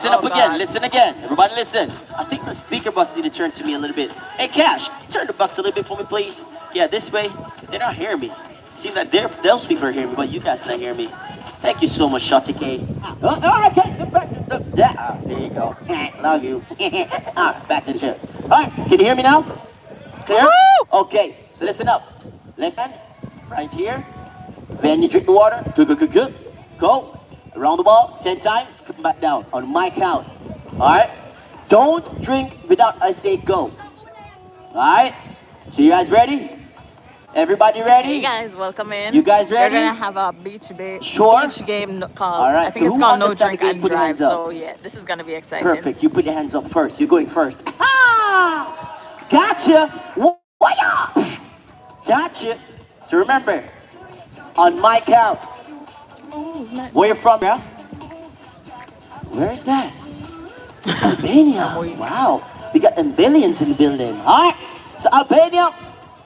listen up again. Listen again. Everybody listen. I think the speaker box need to turn to me a little bit. Hey, Cash, turn the box a little bit for me, please. Yeah, this way. They're not hearing me. Seems like those people are hearing me, but you guys not hearing me. Thank you so much, Shotty K. All right, get back to there you go. Love you. Back to the show. All right, can you hear me now? Clear? Okay, so listen up. Left hand, right here. Then you drink the water. Good. Go. Around the ball 10 times. Come back down on my count. All right? Don't drink without I say go. All right? So you guys ready? Everybody ready? Hey guys, welcome in. You guys ready? We're gonna have a beach game called. All right. I think so it's called No understand Drink the game? and Put your Drive. hands up. So yeah, this is gonna be exciting. Perfect. You put your hands up first. You're going first. Ah! Gotcha. Why Gotcha. So remember, on my count. Where you from, bro? Where is that? Albania. Wow. We got them billions in the building. All right. So Albania,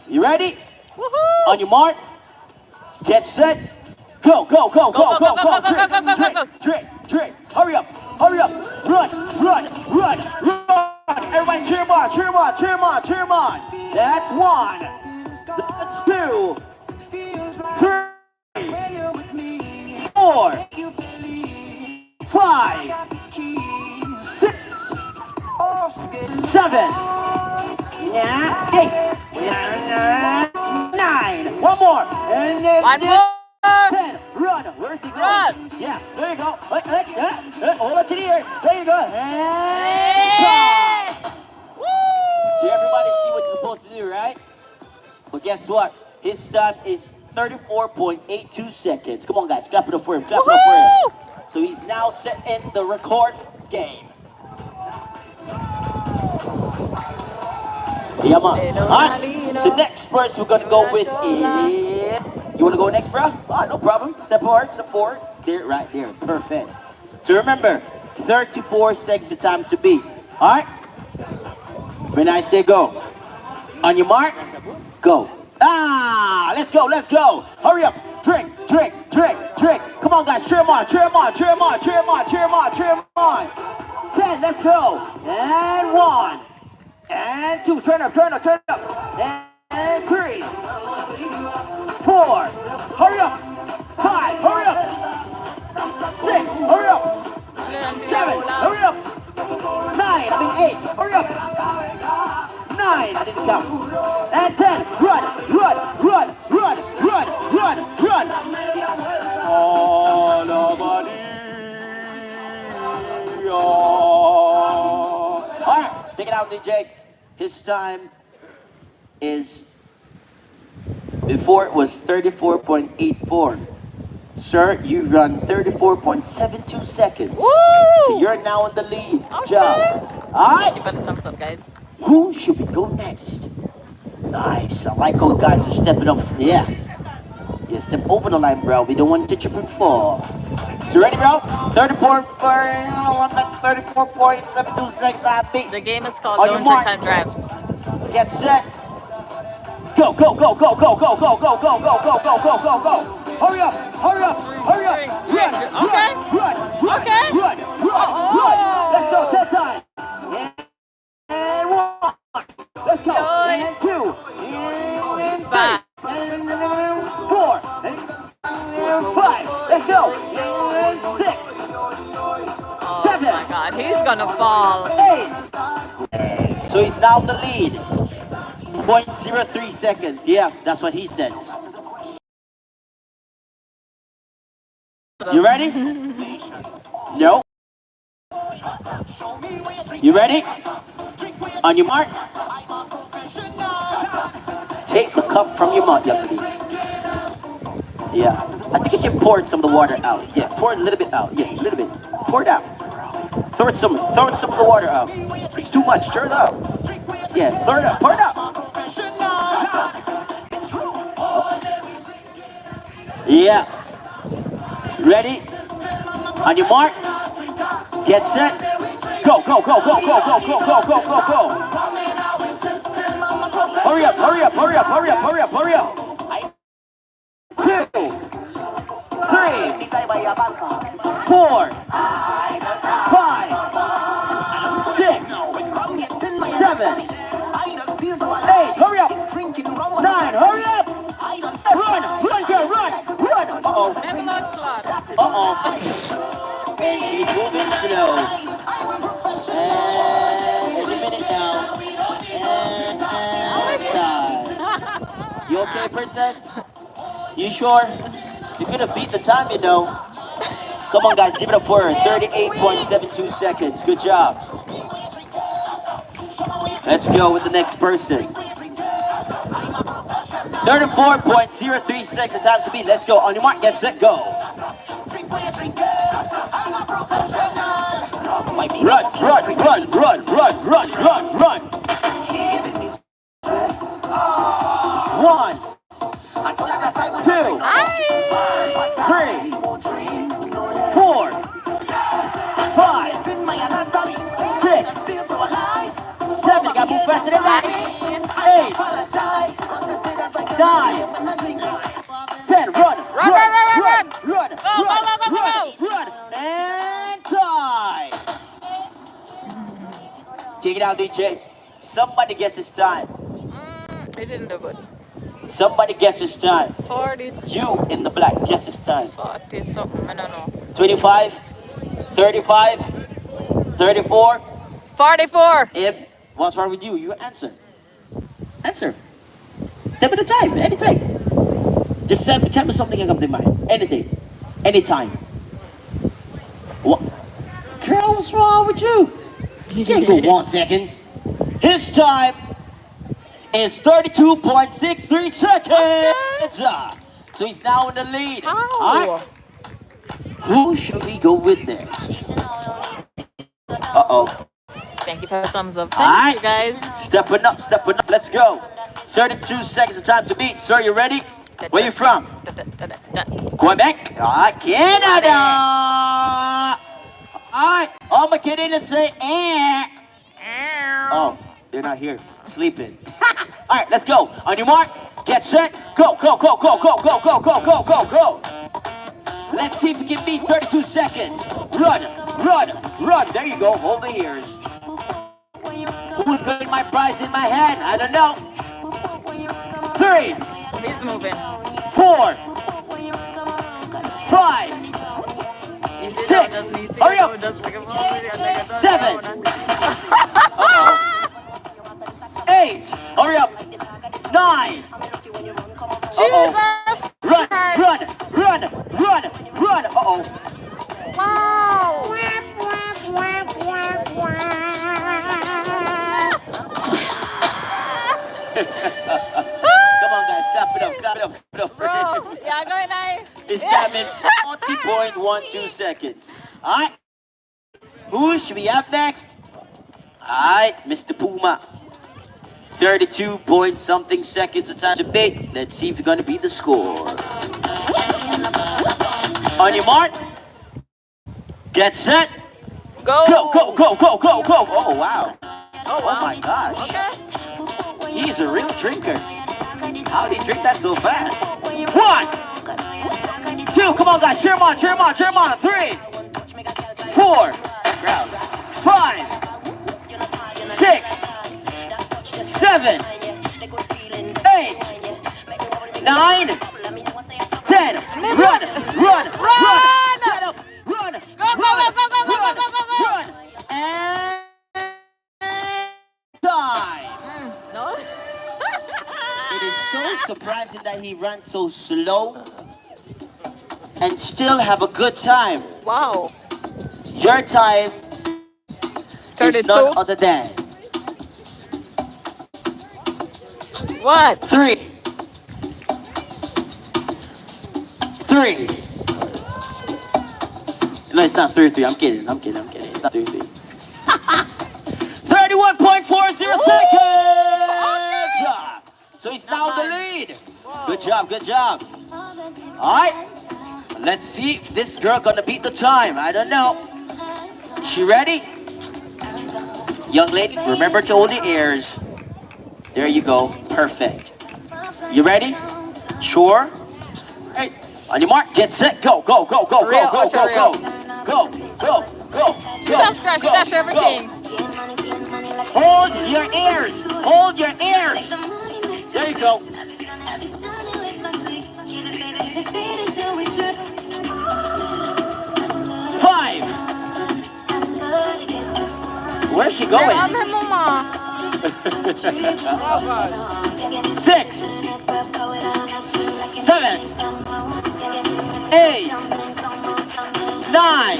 you ready? Woohoo! On your mark, get set, go. Drink. Hurry up. Run. Everybody cheer him on. That's one. That's two. 3, 4, 5, 6, 7, 8, 9. One more. And then 10. Run. Where's he going? Run. Yeah, there you go. Hold on to the air. There you go. And go. So everybody see what you're supposed to do, right? But guess what? His time is 34.82 seconds. Come on, guys. Clap it up for him. So he's now setting the record game. Yeah, man. All right. So next person we're going to go with is... You want to go next, bro? No problem. Step forward. There, right there. Perfect. So remember, 34 seconds the time to beat. All right? When I say go. On your mark, go. Let's go. Hurry up. Drink. Come on, guys. Cheer him on. 10, let's go. And 1. And 2. Turn up. And 3. 4. Hurry up. 5. Hurry up. 6. Hurry up. 7. Hurry up. 9. 8. Hurry up. 9. I didn't count. And 10. Run. Oh, nobody. All right, take it out, DJ. His time is, before it was 34.84. Sir, you run 34.72 seconds. Woo! So you're now in the lead. Good Okay. job. All right. Give it a thumbs up, guys. Who should we go next? Nice. I like how guys are stepping up. Yeah, step over the line, bro. We don't want to trip and fall. So ready, bro? 34.72 seconds. I beat. The game is called On No your Drink mark. and Drive. Get set. Go. Hurry up. Run. Let's go 10 times. And 1. Let's go. And 2. And 3. Fast. And 4. And 5. Let's go. And 6. Oh 7. my God, he's gonna fall. 8. So he's now in the lead. 0.03 seconds. Yeah, that's what he said. You ready? No. You ready? On your mark. Take the cup from your mouth, young lady. Yeah. I think you can pour some of the water out. Yeah, pour it a little bit out. Yeah, a little bit. Pour it out. Throw some of the water out. It's too much. Stir it up. Yeah, pour it out. Pour it out. Yeah. Ready? On your mark. Get set. Go. Hurry up. 2, 3, 4, 5, Uh-oh. And she's moving slow. And every minute now. And time. You okay, princess? You sure? You're gonna beat the time, you know. Come on, guys, give it up for her. 38.72 seconds. Good job. Let's go with the next person. 34.03 seconds. Time to beat. Let's go. On your mark, get set, go. Run, run, run, run, run, run, run, run. 1, 2, 3, 4, 5, 6, 7. You gotta move faster than that. 8, 9, 10. Run, run, run, run, run, and time. Take it out, DJ. Somebody guess his time. I didn't do good. Somebody guess his time. 40, You in the black, guess his time. 40 something, I don't know. 25, 35, 34. 44. If what's wrong with you? You answer. Answer. Tell me the time, anything. Just tell me something that comes to mind. Anything. Anytime. What? Girl, what's wrong with you? You can't go 1 second. His time is 32.63 seconds. So he's now in the lead. How? All right. Who should we go with next? Uh-oh. Thank you for the thumbs up. All Thank right. you, guys. Stepping up, stepping up. Let's go. 32 seconds of time to beat. Sir, you ready? Where you from? Quebec. Canada. Alright. All my Canadians say eh. Oh, they're not here. Sleeping. Alright, let's go. On your mark, get set, go, go, go, go, go, go, go, go, go, go, go. Let's see if we can beat 32 seconds. Run, run, run. There you go. Hold the ears. Who's putting my prize in my hand? I don't know. 3, He's moving. 4, 5, 6. Hurry up. 7. Uh-oh. 8. Hurry up. 9. Uh-oh. Run, run, run, run, run. Uh-oh. Wow. Come on, guys. Clap it up, clap it up, clap it up. Bro, yeah, going nice. It's time in 40.12 seconds. Alright. Who should we have next? Alright, Mr. Puma. 32 point something seconds of time to beat. Let's see if you're gonna beat the score. On your mark. Get set. Go. Go, go, go, go, go, go. Oh, wow. Oh, wow. Oh, my gosh. Okay. He's a real drinker. How did he drink that so fast? 1, 2, come on, guys. Cheer him on, cheer him on, cheer him on. 3, 4, 5, 6, 7, 8, 9, 10. Run, run, run, run, run, Go, go, go, go, go, go, go, go, go, go. run, and time. No? It is so surprising that he ran so slow and still have a good time. Wow. Your time is 32? none other than What? 3. 3. No, it's not 3. I'm kidding. I'm kidding. It's not 3. 31.40 seconds. So he's now in the lead. Good job, good job. All right. Let's see if this girl gonna beat the time. I don't know. She ready? Young lady, remember to hold the ears. There you go. Perfect. You ready? Sure? Hey, on your mark, get set, go, go, go, go, go, RIU go, Ocho go, Rios. go, go, go, You don't scratch, dash everything. Hold your ears. Hold your ears. There you go. 5. Where's she going? Dame, mama. 6, 7, 8, 9.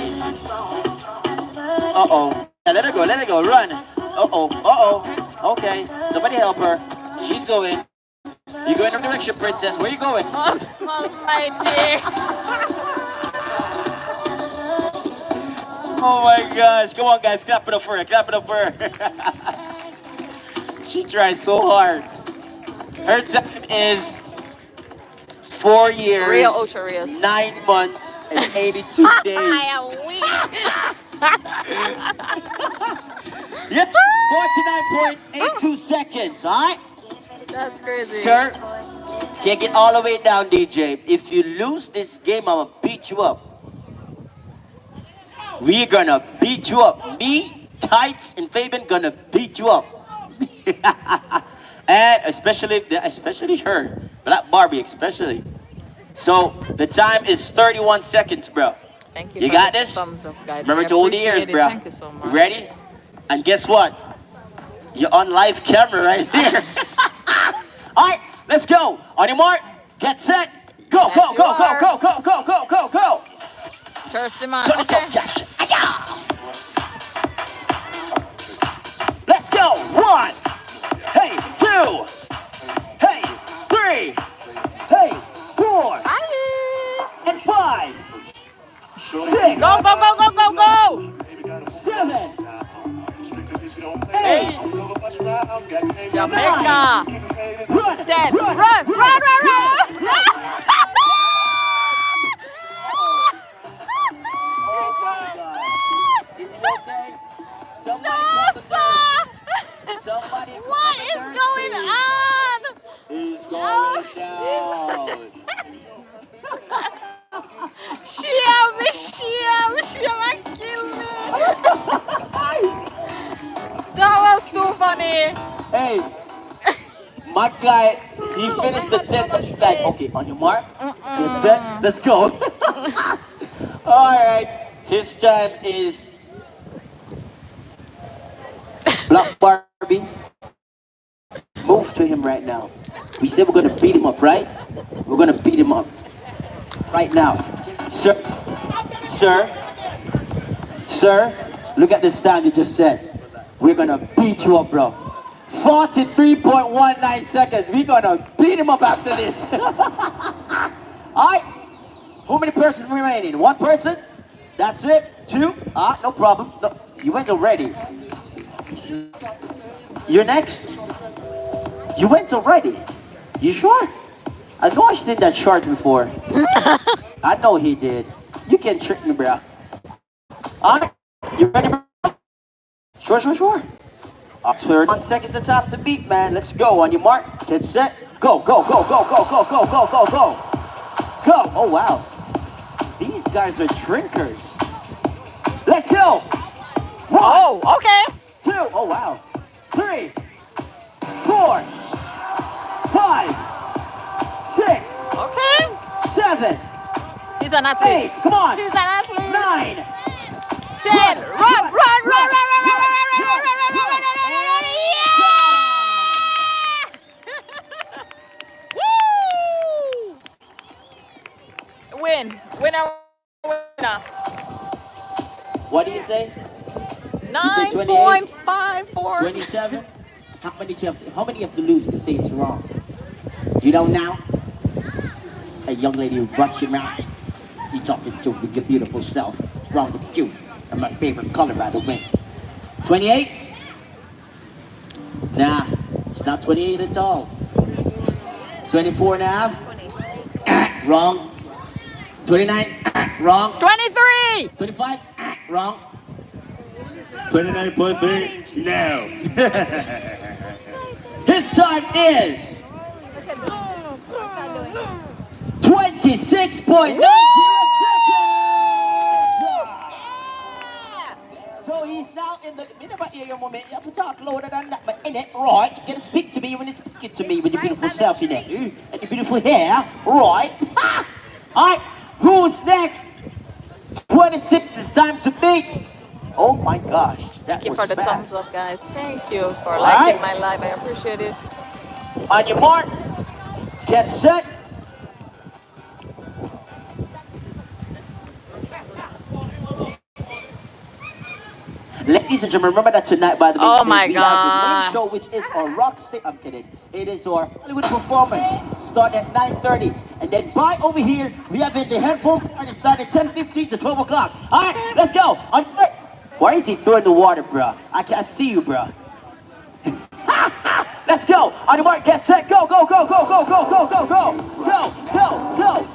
Uh-oh. Yeah, let her go, run. Uh-oh. Okay, somebody help her. She's going. You go in the direction, princess. Where you going? Almighty. Oh my gosh. Come on, guys. Clap it up for her. She tried so hard. Her time is 4 years, RIU Ocho Rios. 9 months, and 82 days. I am weak. Yes, 49.82 seconds, all right? That's crazy. Sir, take it all the way down, DJ. If you lose this game, I'm gonna beat you up. We're gonna beat you up. Me, Tights, and Fabian gonna beat you up. And especially her, Black Barbie especially. So the time is 31 seconds, bro. Thank you. You for got the this? Thumbs up, guys. Remember I to hold the ears, appreciate it. bro. Thank you so much. Ready? And guess what? You're on live camera right here. All right, let's go. On your mark, get set, go. Thirsty man. Let's go, Okay. Josh. Let's go. 1, hey, 2, hey, 3, hey, 4, and 5, 6, Go. 7, 8, Jamaica. run, 10. run. Run. Is it okay? Somebody No, call the sir. nurse. Somebody call What the is nurse, going please. on? He's Oh, going down. She might kill me. That was too funny. Hey, my guy, he finished the 10, but he's like, okay, on your mark, get set, let's go. All right, his time is Black Barbie. Move to him right now. We said we're gonna beat him up, right? We're gonna beat him up right now. Sir, look at this time you just said. We're gonna beat you up, bro. 43.19 seconds. We're gonna beat him up after this. Alright. How many persons remaining? 1 person? That's it? 2? No problem. No, you went already. You're next? You went already? You sure? I know I've seen that chart before. I know he did. You can trick me, bro. Alright. You ready, bro? Sure. 31 seconds to top the beat, man. Let's go. On your mark, get set, go. Go. Oh, wow. These guys are drinkers. Let's go. 1, Oh, okay. 2, oh, wow. 3, 4, 5, 6, Okay. 7, He's an athlete. 8, come on. He's an athlete. 9, 10. Run. Yeah! Win. Winner. What do you say? 9.54. 27? How many have to lose to say it's wrong? You don't know? A young lady who brush your mouth. You talking to with your beautiful self. What's wrong with you? And my favorite color, by the way. 28? Nah, it's not 28 at all. 24 now? Wrong. 29? Wrong. 23. 25? Wrong. 29.3? No. His time is 26.90 seconds. So he's now in the. Me never hear your moment. You have to talk louder than that. But in it, right? You gotta speak to me when you're speaking to me with your beautiful self in there. And your beautiful hair, right? Alright, who's next? 26, it's time to beat. Oh my gosh, that Thank you was for the fast. thumbs up, guys. Thank you for All liking right. my live. I appreciate it. On your mark, get set. Ladies and gentlemen, remember that tonight, by the way, Oh my we have the main God. show, which is our rock state. I'm kidding. It is our Hollywood performance. Start at 9:30, and then by over here we have it the headphone party. Start at 10:15 to 12 o'clock. All right, let's go. Why is he throwing the water, bro? I can't see you, bro. Let's go. On your mark, get set, go, go, go, go, go, go, go, go, go, go, go, go.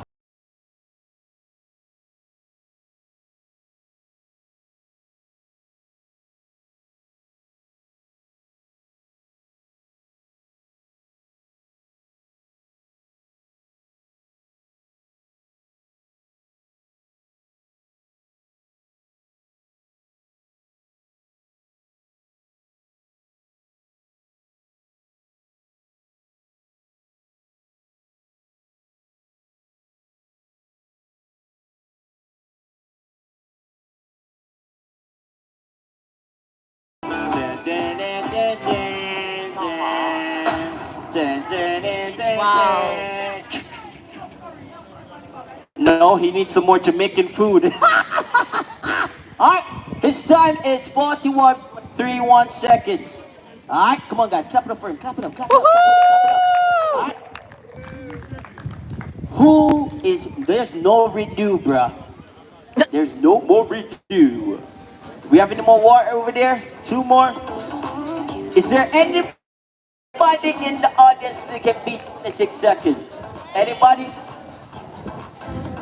Wow. No, he needs some more Jamaican food. Alright, his time is 41.31 seconds. Alright, come on guys, clap it up for him, clap it up, clap it up, clap it up. Alright. There's no redo, bruh. There's no more redo. We have any more water over there? 2 more? Is there anybody in the audience that can beat 26 seconds? Anybody?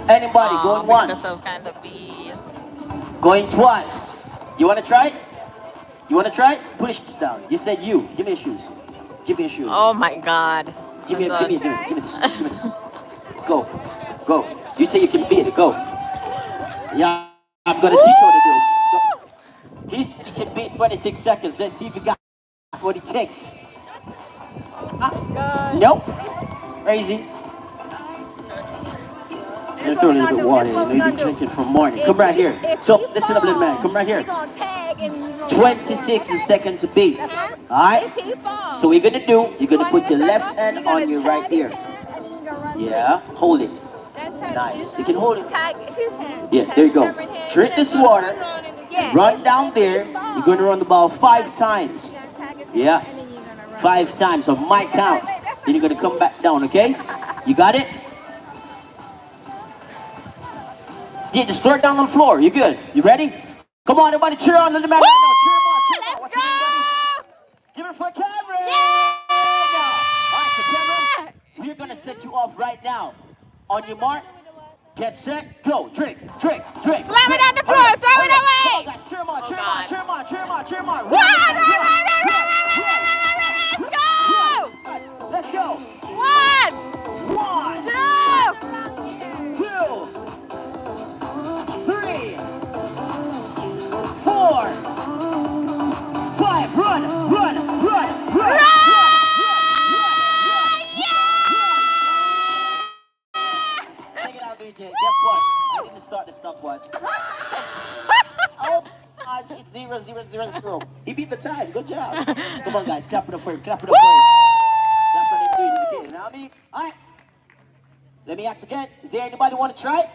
Anybody going once? Kind of be... Going twice. You want to try it? You want to try it? Push down. You said you. Give me your shoes. Give me your shoes. Oh my God. Give me this. Give me this. Go. Go. You say you can beat it. Go. Yeah, I'm going to teach you what to do. Go. He said he can beat 26 seconds. Let's see if you got what it takes. Nope. Crazy. I'm gonna throw a little bit of water in. I know you've been drinking from morning. Come right here. So, listen up, little man. Come right here. 26 seconds to beat. Alright? So, what you're gonna do, you're gonna put your left hand on your right ear. Yeah, hold it. Nice. You can hold it. Yeah, there you go. Drink this water. Run down there. You're gonna run the ball 5 times. Yeah. 5 times on my count. Then you're gonna come back down, okay? You got it? Yeah, just throw it down on the floor. You good? You ready? Come on, everybody, cheer on the man right now. Cheer him on. Cheer him on. What's your name, buddy? Give it for Cameron. All right, so Cameron, we're gonna set you off right now. On your mark, get set, go. Drink. Slam it on the floor. Throw it away. Come on, guys, cheer him on. Cheer him on. Cheer him on. Cheer him on. Cheer him on. Run. Let's go. Let's go. 1, 2, 3, 4, 5. Run. Take it out, DJ. Guess what? I didn't start the stopwatch. Oh gosh, it's 0-0-0-0. He beat the time. Good job. Come on, guys. Clap it up for him. Clap it up for him. That's what they do. He's a kid. You know what I mean? All right. Let me ask again. Is there anybody want to try it?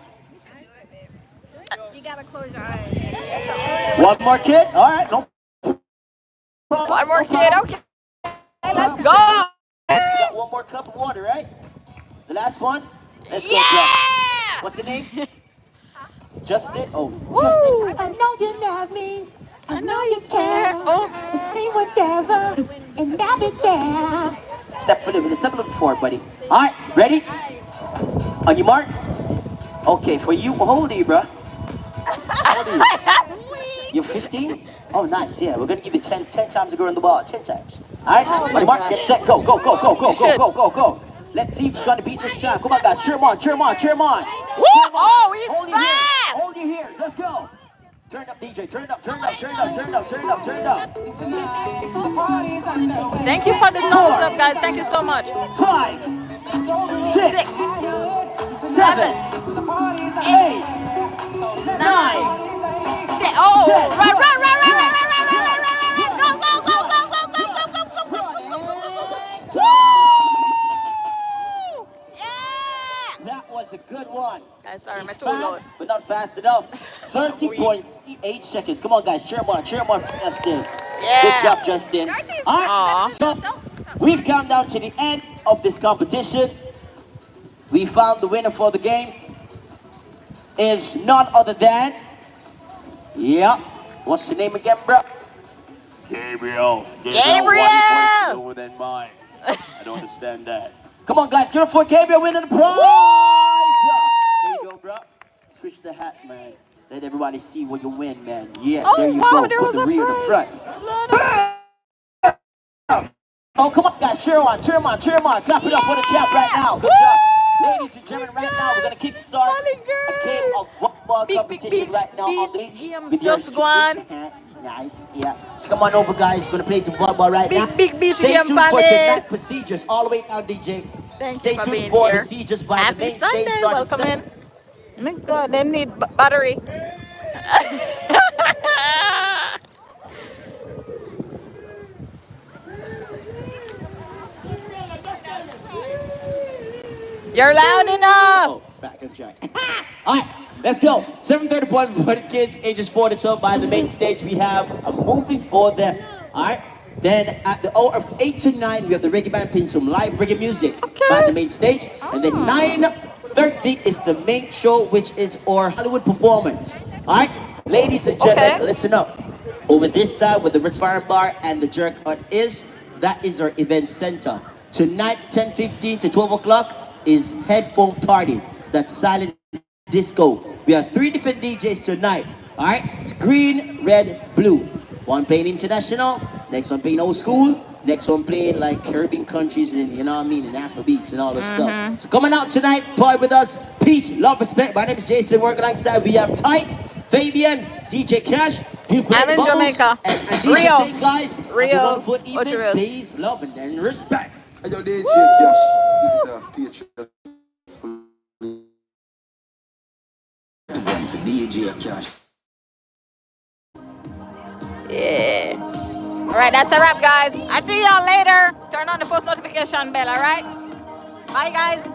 You gotta close your eyes. One more kid? All right. No problem. one more No kid. problem. Okay. Let's go. We got one more cup of water, right? The last one? Let's go, Yeah. Jeff. What's your name? Justin? Oh, Justin. I know you love me. I know you care. Oh. You say whatever, and I'll be there. Step a little bit forward, buddy. All right, ready? On your mark? Okay, for you, how old are you, bro? How old are you? You're 15? Oh, nice, yeah. We're going to give you 10 times to go on the ball. 10 times. All right? On your mark, get set, go. Let's see if he's going to beat this time. Come on, guys. Cheer him on. Oh, he's Hold your ears. fast. Hold your ears. Let's go. Turn up, DJ. Turn up. Thank you for the thumbs up, guys. Thank you so much. 5, 6, 7, 8, 9. Oh, run. Go. Yeah. That was a good one. Sorry, He's my too loud. fast, but not fast enough. 30.8 seconds. Come on, guys. Cheer him on, Justin. Yeah. Good job, Justin. All Aw. right, so we've come down to the end of this competition. We found the winner for the game is none other than, what's the name again, bro? Gabriel. Gabriel! 1 point lower than mine. I don't understand that. Come on, guys, give it for Gabriel winning the prize. There you go, bro. Switch the hat, man. Let everybody see what you win, man. Yeah, Oh, there you wow, go. there Put was the a rear in the prize. front. Oh, come on, guys. Cheer him on. Clap it up for the champ right now. Good job. Ladies and gentlemen, right now, we're going to kickstart Molly a game girl. of football Big competition right now on the beach. games With your just gone. Nice, yeah. So come on over, guys. We're going to play some football right now. Big beach Stay game, tuned for Palace. tonight's procedures. All the way down, DJ. Thank Stay you for tuned being for here. the procedures by the Happy main Sunday. stage starting Welcome in. 7. My God, they need battery. You're loud enough. Oh, back on track. All right, let's go. 7:30 point for the kids ages 4 to 12. By the main stage, we have a movie for them. All right. Then at the hour of 8 to 9, we have the reggae band playing some live reggae music by the main stage. And then 9:30 is the main show, which is our Hollywood performance. All right, ladies and gentlemen, listen up. Over this side, where the Respire Bar and the Jerk Hut is, that is our event center. Tonight, 10:15 to 12 o'clock is Headphone Party. That's silent disco. We have 3 different DJs tonight. All right, it's green, red, blue. One playing international, next one playing old school, next one playing like Caribbean countries and, you know what I mean, and Afrobeats and all this stuff. So coming out tonight, party with us, peace, love, respect. My name is Jason, working alongside. We have Tights, Fabian, DJ Cash, beautiful I'm in Bubbles, Jamaica. and Rio. DJ Saint, guys. Rio. Wonderful Ocho evening, Rios. peace, love, and respect. Hey, yo, DJ Cash, give it a picture. Represent for DJ Cash. Yeah. All right, that's a wrap, guys. I see y'all later. Turn on the post notification bell, all right? Bye, guys.